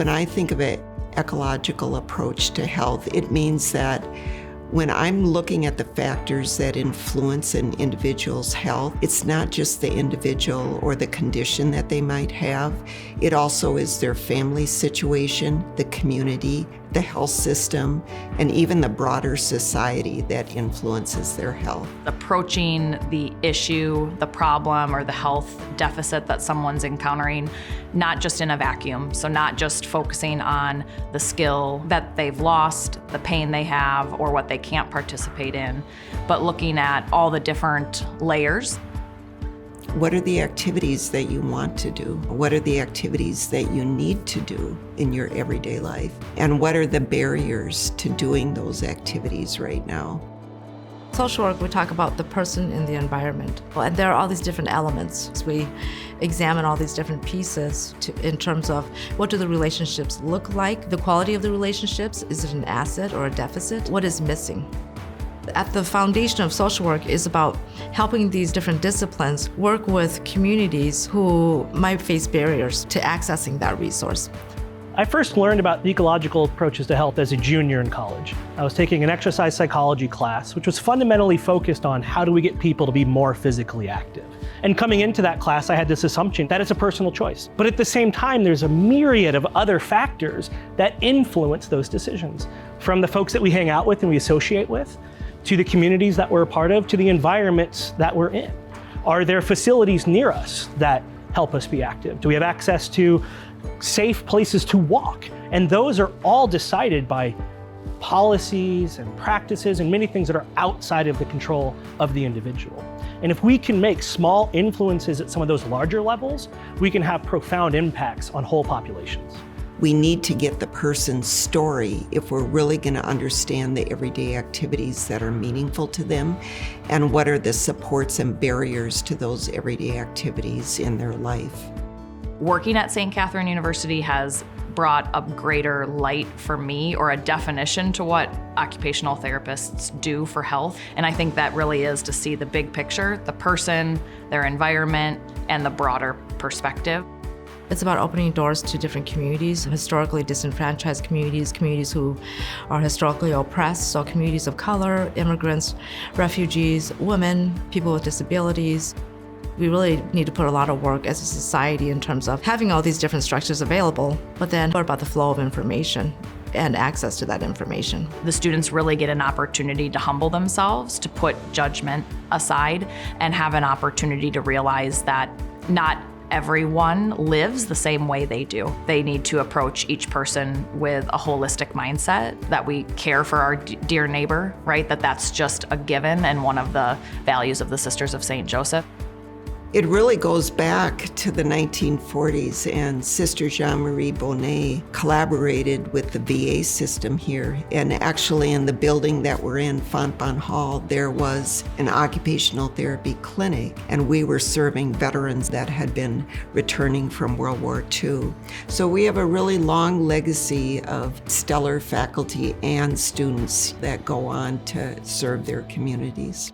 When I think of an ecological approach to health, it means that when I'm looking at the factors that influence an individual's health, it's not just the individual or the condition that they might have. It also is their family situation, the community, the health system, and even the broader society that influences their health. Approaching the issue, the problem, or the health deficit that someone's encountering, not just in a vacuum. So not just focusing on the skill that they've lost, the pain they have, or what they can't participate in, but looking at all the different layers. What are the activities that you want to do? What are the activities that you need to do in your everyday life? And what are the barriers to doing those activities right now? Social work, we talk about the person and the environment. And there are all these different elements. So we examine all these different pieces in terms of what do the relationships look like, the quality of the relationships, is it an asset or a deficit? What is missing? At the foundation of social work is about helping these different disciplines work with communities who might face barriers to accessing that resource. I first learned about the ecological approaches to health as a junior in college. I was taking an exercise psychology class, which was fundamentally focused on how do we get people to be more physically active. And coming into that class, I had this assumption that it's a personal choice. But at the same time, there's a myriad of other factors that influence those decisions. From the folks that we hang out with and we associate with, to the communities that we're a part of, to the environments that we're in. Are there facilities near us that help us be active? Do we have access to safe places to walk? And those are all decided by policies and practices and many things that are outside of the control of the individual. And if we can make small influences at some of those larger levels, we can have profound impacts on whole populations. We need to get the person's story if we're really going to understand the everyday activities that are meaningful to them and what are the supports and barriers to those everyday activities in their life. Working at St. Catherine University has brought a greater light for me, or a definition to what occupational therapists do for health. And I think that really is to see the big picture, the person, their environment, and the broader perspective. It's about opening doors to different communities, historically disenfranchised communities, communities who are historically oppressed, so communities of color, immigrants, refugees, women, people with disabilities. We really need to put a lot of work as a society in terms of having all these different structures available, but then what about the flow of information and access to that information? The students really get an opportunity to humble themselves, to put judgment aside, and have an opportunity to realize that not everyone lives the same way they do. They need to approach each person with a holistic mindset, that we care for our dear neighbor, right? That's just a given and one of the values of the Sisters of St. Joseph. It really goes back to the 1940s, and Sister Jean-Marie Bonnet collaborated with the VA system here. And actually in the building that we're in, Fontbonne Hall, there was an occupational therapy clinic, and we were serving veterans that had been returning from World War II. So we have a really long legacy of stellar faculty and students that go on to serve their communities.